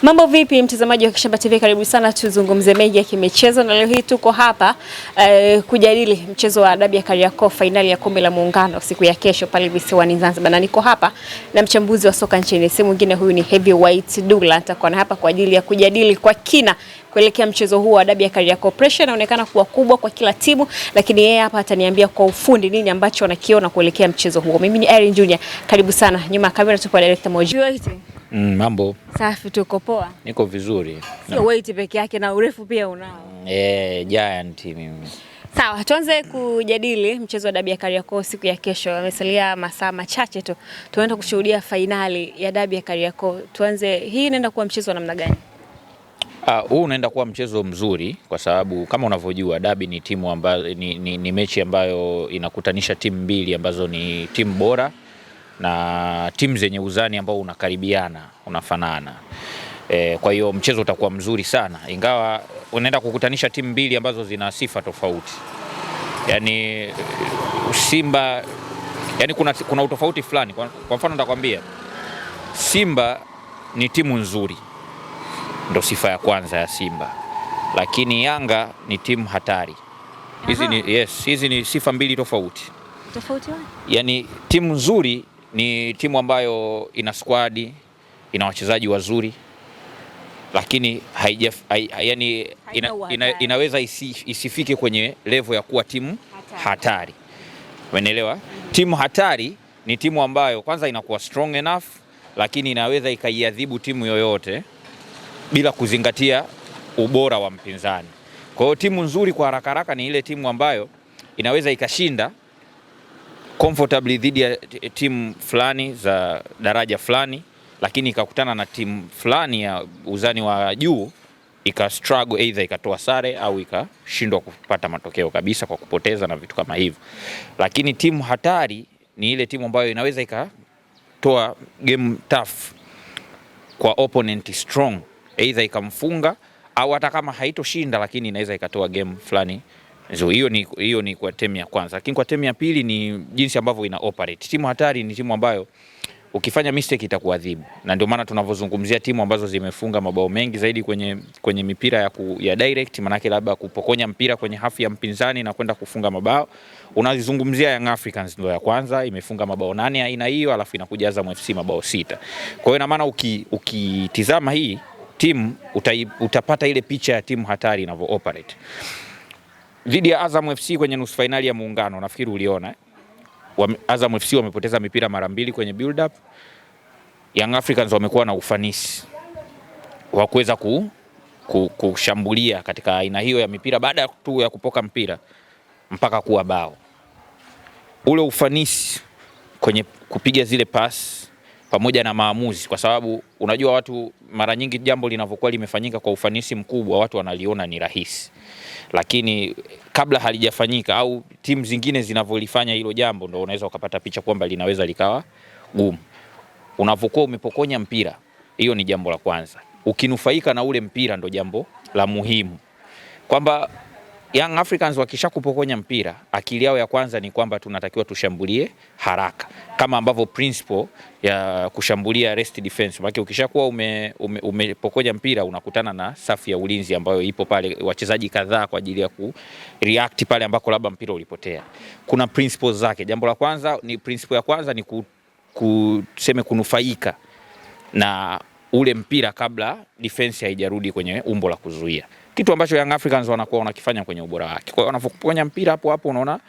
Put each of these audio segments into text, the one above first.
Mambo vipi mtazamaji wa Kishamba TV, karibu sana tuzungumze mengi ya kimichezo, na leo hii tuko hapa kujadili mchezo wa dabi ya Kariakoo, fainali ya kombe la Muungano siku ya kesho pale visiwani Zanzibar, na niko hapa na mchambuzi wa soka nchini, si mwingine huyu ni Heavyweight Dulla. Atakuwa hapa kwa ajili ya kujadili kwa kina kuelekea mchezo huu wa dabi ya Kariakoo. Pressure inaonekana kuwa kubwa kwa kila timu, lakini yeye hapa ataniambia kwa ufundi nini ambacho anakiona kuelekea mchezo huo. Mimi ni Irene Junior, karibu sana. Nyuma ya kamera tupo director Moji. Mambo safi, tuko poa. Niko vizuri. Sio weight peke yake na urefu pia unao. Giant mimi. Sawa, tuanze kujadili mchezo wa dabi ya Kariakoo siku ya kesho. Amesalia masaa machache tu tunaenda kushuhudia fainali ya dabi ya Kariakoo. Tuanze, hii inaenda kuwa mchezo wa namna gani? Huu unaenda kuwa mchezo mzuri kwa sababu kama unavyojua dabi ni timu ambayo ni mechi ambayo inakutanisha timu mbili ambazo ni timu bora na timu zenye uzani ambao unakaribiana, unafanana. Kwa hiyo mchezo utakuwa mzuri sana, ingawa unaenda kukutanisha timu mbili ambazo zina sifa tofauti. Yaani Simba, yani kuna utofauti fulani. Kwa mfano nitakwambia Simba ni timu nzuri, ndio sifa ya kwanza ya Simba, lakini Yanga ni timu hatari. Hizi ni sifa mbili tofauti. Tofauti wapi? Yani timu nzuri ni timu ambayo ina squad, ina wachezaji wazuri, lakini inaweza isifike kwenye level ya kuwa timu hatari. Umeelewa? Timu hatari ni timu ambayo kwanza inakuwa strong enough, lakini inaweza ikaiadhibu timu yoyote bila kuzingatia ubora wa mpinzani. Kwa hiyo timu nzuri kwa haraka haraka ni ile timu ambayo inaweza ikashinda comfortably dhidi ya timu fulani za daraja fulani, lakini ikakutana na timu fulani ya uzani wa juu struggle, either ikatoa sare au ikashindwa kupata matokeo kabisa kwa kupoteza na vitu kama hivyo. Lakini timu hatari ni ile timu ambayo inaweza ikatoa game tough kwa opponent strong, either ikamfunga au hata kama haitoshinda, lakini inaweza ikatoa game fulani. Hiyo ni kwa timu ya kwanza, lakini kwa timu ya pili ni jinsi ambavyo ina operate. Timu hatari ni timu ambayo ukifanya mistake itakuadhibu, na ndio maana tunavyozungumzia timu ambazo zimefunga mabao mengi zaidi kwenye mipira ya direct, manake labda kupokonya mpira kwenye hafu ya mpinzani na kwenda kufunga mabao. Unazungumzia Young Africans, ndio ya kwanza imefunga mabao 8 aina hiyo, alafu inakuja Azam FC mabao 6. Kwa hiyo ina maana ukitizama hii timu utapata ile picha ya timu hatari inavyo operate. Dhidi ya Azam FC kwenye nusu finali ya Muungano, nafikiri uliona Azam FC wamepoteza mipira mara 2 kwenye build up. Young Africans wamekuwa na ufanisi wa kuweza kushambulia katika aina hiyo ya mipira baada tu ya kupoka mpira mpaka kuwa bao. Ule ufanisi kwenye kupiga zile pass pamoja na maamuzi, kwa sababu unajua watu mara nyingi jambo linavyokuwa limefanyika kwa ufanisi mkubwa watu wanaliona ni rahisi, lakini kabla halijafanyika au timu zingine zinavyolifanya hilo jambo, ndio unaweza ukapata picha kwamba linaweza likawa gumu. Unapokuwa umepokonya mpira, hiyo ni jambo la kwanza. Ukinufaika na ule mpira ndio jambo la muhimu, kwamba Young Africans wakishakupokonya mpira, akili yao ya kwanza ni kwamba tunatakiwa tushambulie haraka, kama ambavyo principle ya kushambulia rest defense. Maana ukishakuwa umepokonya mpira unakutana na safu ya ulinzi ambayo ipo pale, wachezaji kadhaa kwa ajili ya kureact pale ambako labda mpira ulipotea. Kuna principles zake. Jambo la kwanza ni principle ya kwanza ni kuseme kunufaika na ule mpira kabla defense haijarudi kwenye umbo la kuzuia, kitu ambacho Young Africans wanakuwa wanakifanya kwenye ubora wake. Kwa hiyo wanapoponya mpira hapo unaona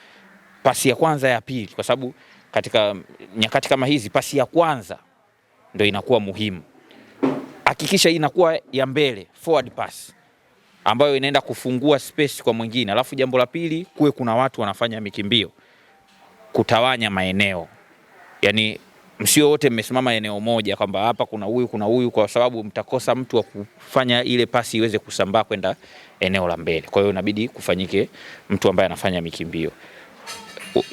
pasi ya kwanza ya pili, kwa sababu katika nyakati kama hizi pasi ya kwanza ndio inakuwa muhimu. Hakikisha inakuwa ya mbele, forward pass, ambayo inaenda kufungua space kwa mwingine. Alafu jambo la pili, kuwe kuna watu wanafanya mikimbio kutawanya maeneo, yani msio wote mmesimama eneo moja kwamba hapa kuna huyu, kwa sababu mtakosa mtu wa kufanya ile pasi iweze kusambaa kwenda eneo la mbele. Kwa hiyo inabidi kufanyike mtu ambaye anafanya mikimbio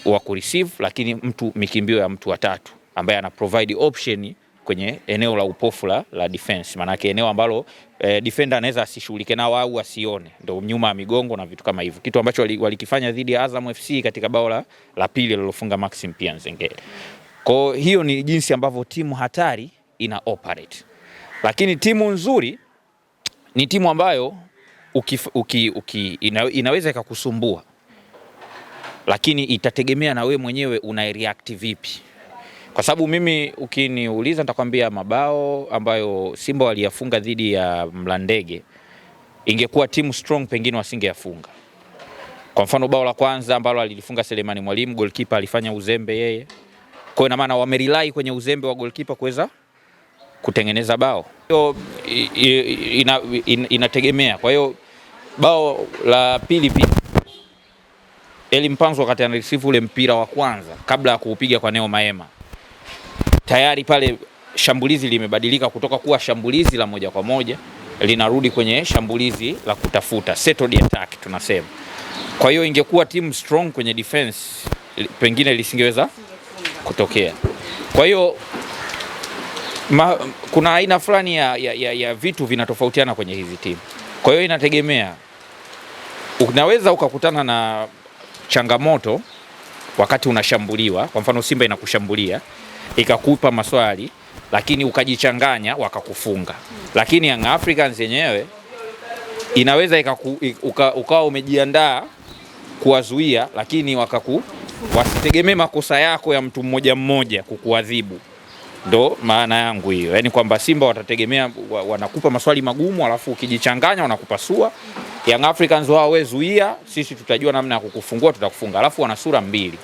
wa kureceive, lakini mikimbio ya mtu wa tatu ambaye ana provide option kwenye eneo la upofu la defense, maana yake eneo ambalo defender anaweza asishughulike nao au asione, ndio nyuma ya migongo na vitu kama hivyo, kitu ambacho walikifanya dhidi ya Azam FC katika bao la pili lilofunga Maxim Pia Nzengeli. Kwa hiyo ni jinsi ambavyo timu hatari ina operate. Lakini timu nzuri ni timu ambayo inaweza ikakusumbua, lakini itategemea na we mwenyewe una react vipi. Kwa sababu mimi ukiniuliza nitakwambia mabao ambayo Simba waliyafunga dhidi ya Mlandege, ingekuwa timu strong pengine wasingeyafunga. Kwa mfano bao la kwanza ambalo alilifunga Selemani Mwalimu, goalkeeper alifanya uzembe yeye. Kwa ina maana wamerely kwenye uzembe wa goalkeeper kuweza kutengeneza bao. Hiyo inategemea. Kwa hiyo bao la pili pia Eli Mpanzu wakati anareceive ule mpira wa kwanza kabla ya kuupiga kwa Neo Maema, tayari pale shambulizi limebadilika kutoka kuwa shambulizi la moja kwa moja linarudi kwenye shambulizi la kutafuta, settled attack tunasema. Kwa hiyo ingekuwa team strong kwenye defense pengine lisingeweza kutokea. Kwa hiyo kuna aina fulani ya vitu vinatofautiana kwenye hizi timu. Kwa hiyo inategemea, unaweza ukakutana na changamoto wakati unashambuliwa. Kwa mfano Simba inakushambulia ikakupa maswali, lakini ukajichanganya wakakufunga. Lakini Young Africans yenyewe inaweza ukawa umejiandaa kuwazuia, lakini wasitegemee makosa yako ya mtu mmoja mmoja kukuadhibu. Ndo maana yangu hiyo. Yaani kwamba Simba watategemea wanakupa maswali magumu, alafu ukijichanganya wanakupasua. Young Africans wao wewe zuia, sisi tutajua namna ya kukufungua, tutakufunga. Alafu wana sura mbili.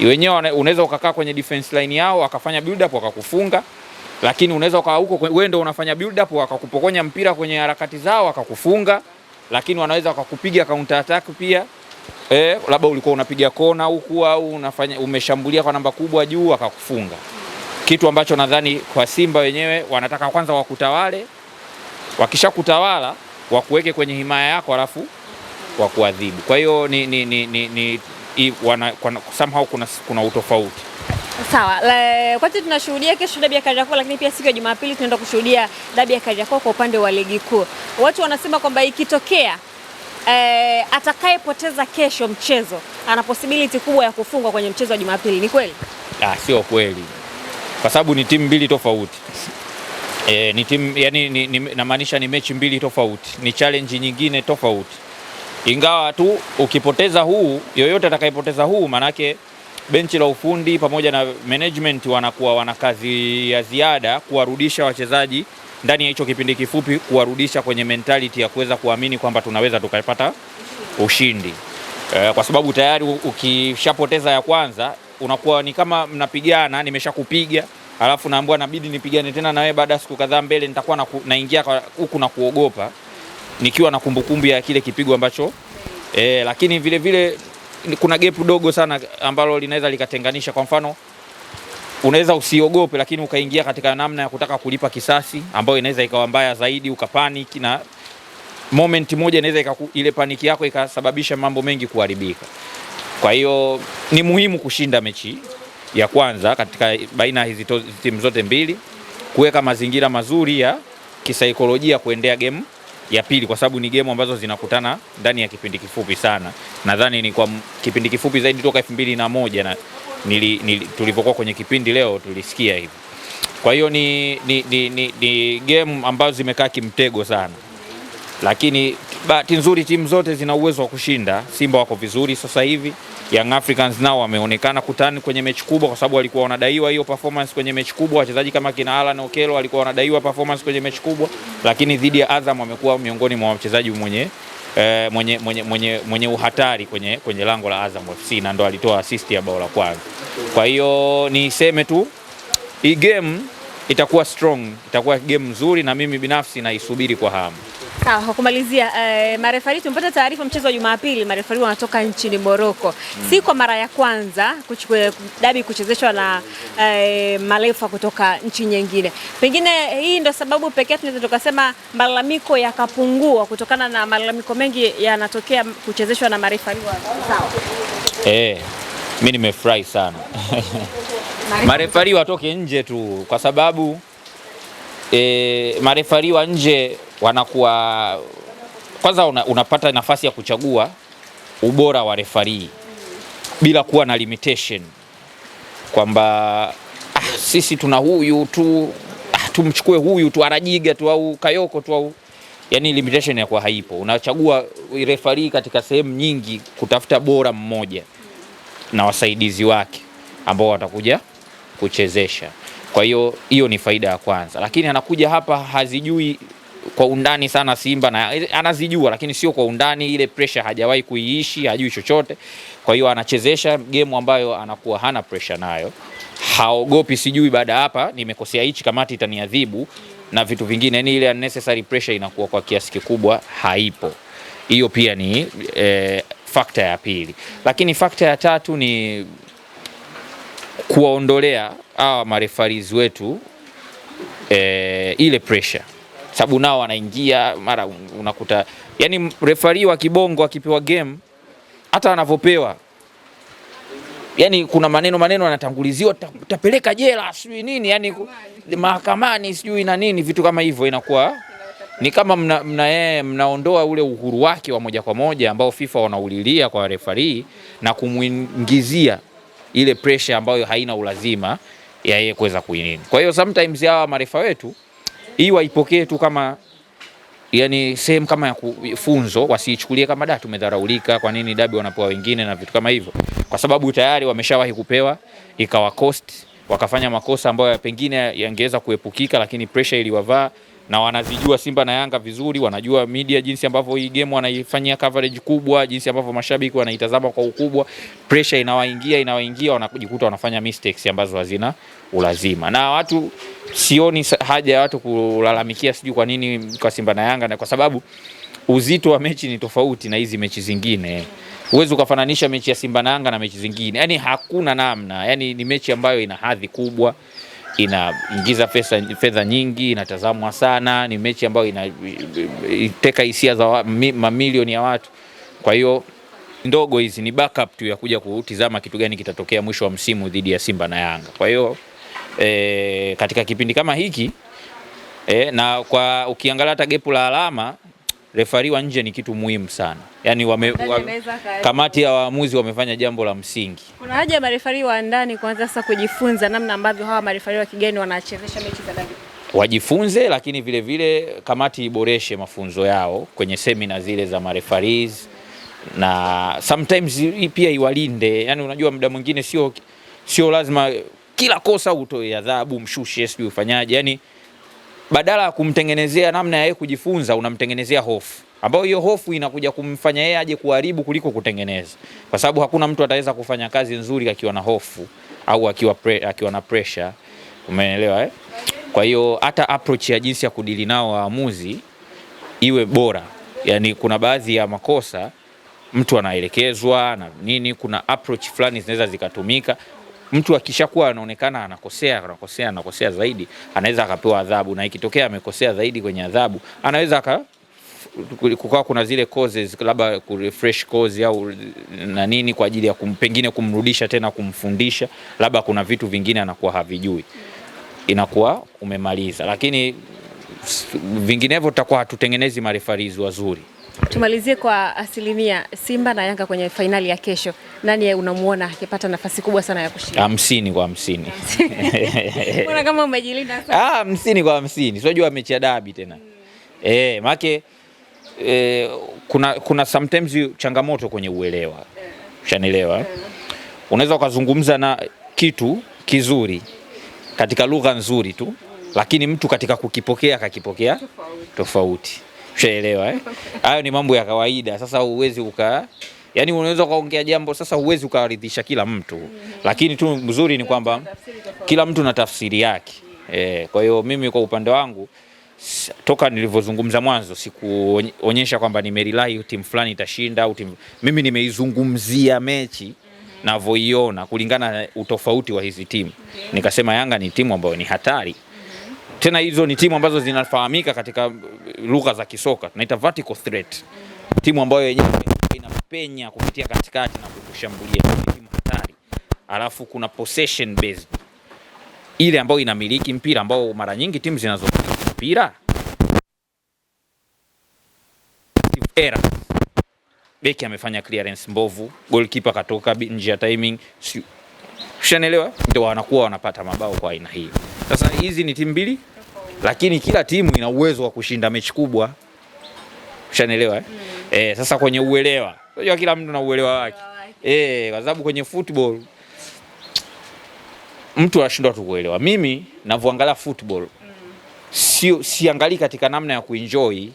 Wenyewe unaweza ukakaa kwenye defense line yao wakafanya build up wakakufunga, lakini unaweza ukaa huko wewe ndio unafanya build up wakakupokonya mpira kwenye harakati zao wakakufunga, lakini wanaweza wakakupiga counter attack pia. Labda ulikuwa unapiga kona huku au umeshambulia kwa namba kubwa juu wakakufunga. Kitu ambacho nadhani kwa Simba wenyewe wanataka kwanza wakutawale, wakishakutawala wakuweke kwenye himaya yako alafu wakuadhibu. Kwa hiyo somehow kuna utofauti. Sawa. Wakati tunashuhudia kesho dabi ya Kariakoo, lakini pia siku ya Jumapili tunaenda kushuhudia dabi ya Kariakoo kwa upande wa ligi kuu. Watu wanasema kwamba ikitokea atakayepoteza kesho mchezo ana possibility kubwa ya kufungwa kwenye mchezo wa Jumapili. Ni kweli? Sio kweli. Kwa sababu ni timu mbili tofauti. Ni timu, yani namaanisha ni mechi mbili tofauti, ni challenge nyingine tofauti. Ingawa tu ukipoteza huu, yoyote atakayepoteza huu, manake benchi la ufundi pamoja na management wanakuwa wana kazi ya ziada kuwarudisha wachezaji ndani ya hicho kipindi kifupi, kuwarudisha kwenye mentality ya kuweza kuamini kwamba tunaweza tukapata ushindi. Kwa sababu tayari ukishapoteza ya kwanza unakuwa ni kama mnapigana, nimeshakupiga alafu naambiwa nabidi nipigane tena na wewe baada ya siku kadhaa mbele, nitakuwa naingia huku na kuogopa nikiwa na kumbukumbu ya kile kipigo ambacho lakini vile vile kuna gap dogo sana ambalo linaweza likatenganisha. Kwa mfano unaweza usiogope lakini ukaingia katika namna ya kutaka kulipa kisasi ambayo inaweza ikawa mbaya zaidi, ukapanic na moment moja inaweza ile paniki yako ikasababisha mambo mengi kuharibika. Kwa hiyo ni muhimu kushinda mechi ya kwanza katika baina ya hizi timu zote mbili, kuweka mazingira mazuri ya kisaikolojia kuendea game ya pili, kwa sababu ni game ambazo zinakutana ndani ya kipindi kifupi sana. Nadhani ni kwa kipindi kifupi zaidi toka 2001 na tulipokuwa kwenye kipindi leo tulisikia hivi. Kwa hiyo ni game ambazo zimekaa kimtego sana, lakini bahati nzuri timu zote zina uwezo wa kushinda. Simba wako vizuri sasa hivi, Young Africans nao wameonekana kutani kwenye mechi kubwa, kwa sababu walikuwa wanadaiwa hiyo performance kwenye mechi kubwa. Wachezaji kama kina Alan Okello walikuwa wanadaiwa performance kwenye mechi kubwa, lakini dhidi ya Azam wamekuwa miongoni mwa wachezaji mwenye uhatari kwenye lango la Azam FC, na ndo alitoa assist ya bao la kwanza. Kwa hiyo niseme tu hii game itakuwa strong, itakuwa game nzuri, na mimi binafsi naisubiri kwa hamu. Sawa, kwa kumalizia, marefari tumepata taarifa mchezo wa Jumapili marefari wanatoka nchini Morocco. Si kwa mara ya kwanza dabi kuchezeshwa na marefa kutoka nchi nyingine. Pengine hii ndio sababu pekee tunaweza tukasema malalamiko yakapungua kutokana na malalamiko mengi yanatokea kuchezeshwa na marefari wa sawa. Mimi nimefurahi sana. Marefari watoke nje tu, kwa sababu marefari wa nje wanakuwa kwanza unapata nafasi ya kuchagua ubora wa refari bila kuwa na limitation kwamba sisi tuna huyu tu tumchukue huyu tu Arajiga tu au Kayoko tu au, yani limitation ya kwa haipo. Unachagua referee katika sehemu nyingi kutafuta bora mmoja na wasaidizi wake ambao watakuja kuchezesha. Kwa hiyo ni faida ya kwanza, lakini anakuja hapa hazijui kwa undani sana Simba, na anazijua lakini sio kwa undani, ile pressure hajawahi kuiishi, hajui chochote. Kwa hiyo anachezesha game ambayo anakuwa hana pressure nayo, haogopi sijui baada hapa nimekosea hichi kamati itaniadhibu na vitu vingine, yani ile unnecessary pressure inakuwa kwa kiasi kikubwa haipo. Hiyo pia ni factor ya pili, lakini factor ya tatu ni kuwaondolea hawa marefaris wetu ile pressure, sababu nao wanaingia mara unakuta, yani refari wa kibongo akipewa game hata anavyopewa, yani kuna maneno anatanguliziwa, utapeleka jela sijui nini, yani mahakamani sijui na nini, vitu kama hivyo. Inakuwa ni kama mnaondoa ule uhuru wake wa moja kwa moja ambao FIFA wanaulilia kwa refari na kumuingizia ile pressure ambayo haina ulazima ya yeye kuweza kuinini. Kwa hiyo sometimes hawa marefa wetu hii waipokee tu kama yani sehemu kama ya funzo, wasiichukulie kama tumedharaulika, kwa nini dabi wanapewa wengine na vitu kama hivyo, kwa sababu tayari wameshawahi kupewa ikawa cost, wakafanya makosa ambayo pengine yangeweza kuepukika, lakini pressure iliwavaa, na wanazijua Simba na Yanga vizuri, wanajua media jinsi ambavyo hii game wanaifanyia coverage kubwa, jinsi ambavyo mashabiki wanaitazama kwa ukubwa, pressure inawaingia wanajikuta wanafanya mistakes ambazo hazina ulazima. Na watu sioni haja ya watu kulalamikia sijui kwa nini kwa Simba na Yanga, na kwa sababu uzito wa mechi ni tofauti na hizi mechi zingine. Uwezo ukafananisha mechi ya Simba na Yanga na mechi zingine, yani hakuna namna, yani ni mechi ambayo ina hadhi kubwa, inaingiza fedha nyingi, inatazamwa sana, ni mechi ambayo inateka hisia za mamilioni ya watu. Kwa hiyo ndogo hizi ni backup tu ya kuja kutizama kitu gani kitatokea mwisho wa msimu dhidi ya Simba na Yanga. Kwa hiyo katika kipindi kama hiki na kwa ukiangalia hata gepu la alama, refari wa nje ni kitu muhimu sana. Yani kamati ya waamuzi wamefanya jambo la msingi. Kuna haja ya marefari wa ndani kuanza sasa kujifunza namna ambavyo hawa marefari wa kigeni wanachezesha mechi za dabi. Wajifunze, lakini vile vile kamati iboreshe mafunzo yao kwenye semina zile za marefaris, na sometimes pia iwalinde. Yani unajua muda mwingine sio lazima kila kosa utoe adhabu, mshushe sio ufanyaje. Yani badala ya kumtengenezea namna ya yeye kujifunza, unamtengenezea hofu, ambayo hiyo hofu inakuja kumfanya yeye aje kuharibu kuliko kutengeneza, kwa sababu hakuna mtu ataweza kufanya kazi nzuri akiwa na hofu au akiwa na pressure. Umeelewa Kwa hiyo hata approach ya jinsi ya kudili nao waamuzi iwe bora. Yani kuna baadhi ya makosa mtu anaelekezwa na nini, kuna approach fulani zinaweza zikatumika. Mtu akishakuwa anaonekana anakosea zaidi, anaweza akapewa adhabu, na ikitokea amekosea zaidi kwenye adhabu, anaweza kukawa kuna zile causes, labda ku refresh cause au na nini, kwa ajili ya pengine kumrudisha tena, kumfundisha, labda kuna vitu vingine anakuwa havijui, inakuwa umemaliza. Lakini vinginevyo tutakuwa hatutengenezi marefaris wazuri. Tumalizie kwa asilimia, Simba na Yanga kwenye finali ya kesho, nani unamuona akipata nafasi kubwa sana ya kushinda? 50-50. Mbona kama umejilinda sana? 50-50. Unajua mechi ya dabi tena. Maana kuna sometimes changamoto kwenye uelewa. Ushanielewa? Unaweza ukazungumza na kitu kizuri katika lugha nzuri tu, lakini mtu katika kukipokea akakipokea tofauti. Ushaelewa Hayo ni mambo ya kawaida. Sasa huwezi yani unaweza kaongea jambo, sasa huwezi ukaridhisha kila mtu. Lakini tu mzuri ni kwamba kila mtu na tafsiri yake. Kwa hiyo mimi kwa upande wangu, toka nilivyozungumza mwanzo, sikuonyesha kwamba nimerely timu fulani itashinda au mimi nimeizungumzia mechi navyoiona kulingana na utofauti wa hizi timu. Nikasema Yanga ni timu ambayo ni hatari. Tena hizo ni timu ambazo zinafahamika katika lugha za kisoka, tunaita vertical threat. Timu ambayo yenyewe inapenya kupitia katikati na kushambulia, timu hatari. Alafu kuna possession based, ile ambayo inamiliki mpira, ambao mara nyingi timu zinazomiliki mpira beki amefanya clearance mbovu, goalkeeper katoka nje ya timing, Ushanielewa? Ndio wanakuwa wanapata mabao kwa aina hiyo. Sasa hizi ni timu mbili, lakini kila timu ina uwezo wa kushinda mechi kubwa. Ushanielewa? Sasa kwenye uelewa, unajua kila mtu na uelewa wake. Kwa sababu kwenye football mtu anashindwa tu kuelewa. Mimi ninavyoangalia football siangalii katika namna ya kuenjoy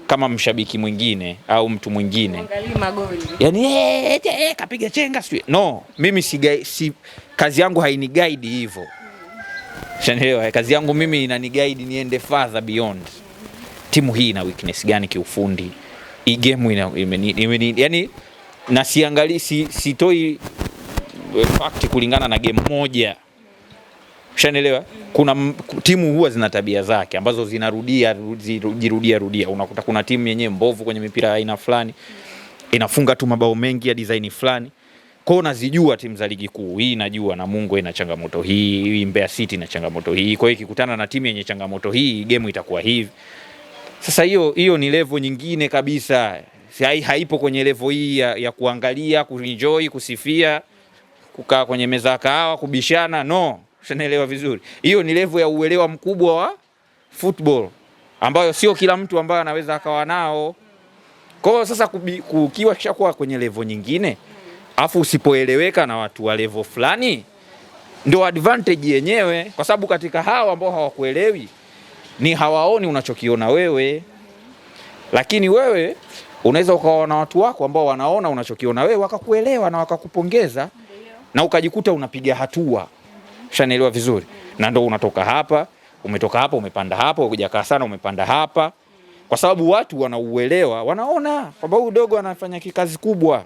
kama mshabiki mwingine au mtu mwingine. Angalia magoli. Yaani kapiga chenga sio. No, mimi kazi yangu haini guide hivyo. Ushanielewa? Kazi yangu mimi inani guide niende further beyond. Timu hii ina weakness gani kiufundi? Hii game yani na siangalii sitoi fact kulingana na game moja. Ushanielewa? Kuna timu huwa zina tabia zake ambazo zinarudia. Unakuta kuna timu yenyewe mbovu kwenye mipira ya aina fulani, inafunga tu mabao mengi ya design fulani. Kwa hiyo nazijua timu za ligi kuu. Hii najua Namungo ina changamoto hii, Mbeya City ina changamoto hii. Kwa hiyo ikikutana na timu yenye changamoto hii, game itakuwa hivi. Sasa hiyo ni level nyingine kabisa. Haipo kwenye level hii ya kuangalia, kuenjoy, kusifia, kukaa kwenye meza ya kahawa, kubishana. No, unaelewa vizuri. Hiyo ni level ya uelewa mkubwa wa football ambayo sio kila mtu ambaye anaweza akawa nao. Kwa hiyo sasa kukiwa kishakuwa kwenye level nyingine, afu usipoeleweka na watu wa level fulani, ndio advantage yenyewe, kwa sababu katika hao ambao hawakuelewi ni hawaoni unachokiona wewe. Lakini wewe unaweza ukawa na watu wako ambao wanaona unachokiona wewe, wakakuelewa na wakakupongeza na ukajikuta unapiga hatua. Ushanielewa vizuri? Na ndio unatoka hapa, umetoka hapa umepanda hapa, hujakaa sana umepanda hapa. Kwa sababu watu wanauelewa, wanaona kwamba huyu dogo anafanya kazi kubwa.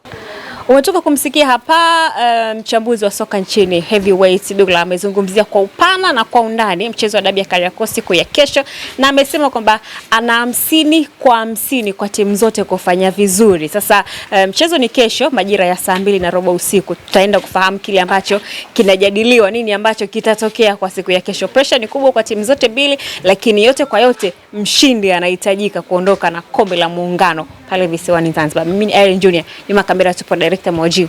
Umetoka kumsikia hapa mchambuzi wa soka nchini Heavyweight Douglas amezungumzia kwa upana na kwa undani mchezo wa dabi ya Kariakoo siku ya kesho, na amesema kwamba ana 50-50 kwa timu zote kufanya vizuri. Sasa mchezo ni kesho majira ya saa 2:15 usiku. Tutaenda kufahamu kile ambacho kinajadiliwa, nini ambacho kitatokea kwa siku ya kesho. Pressure ni kubwa kwa timu zote mbili, lakini yote kwa yote mshindi anahitajika kuondoka na kombe la Muungano pale visiwani Zanzibar. Mimi ni Irene Junior, nyuma kamera tupo Director Moji.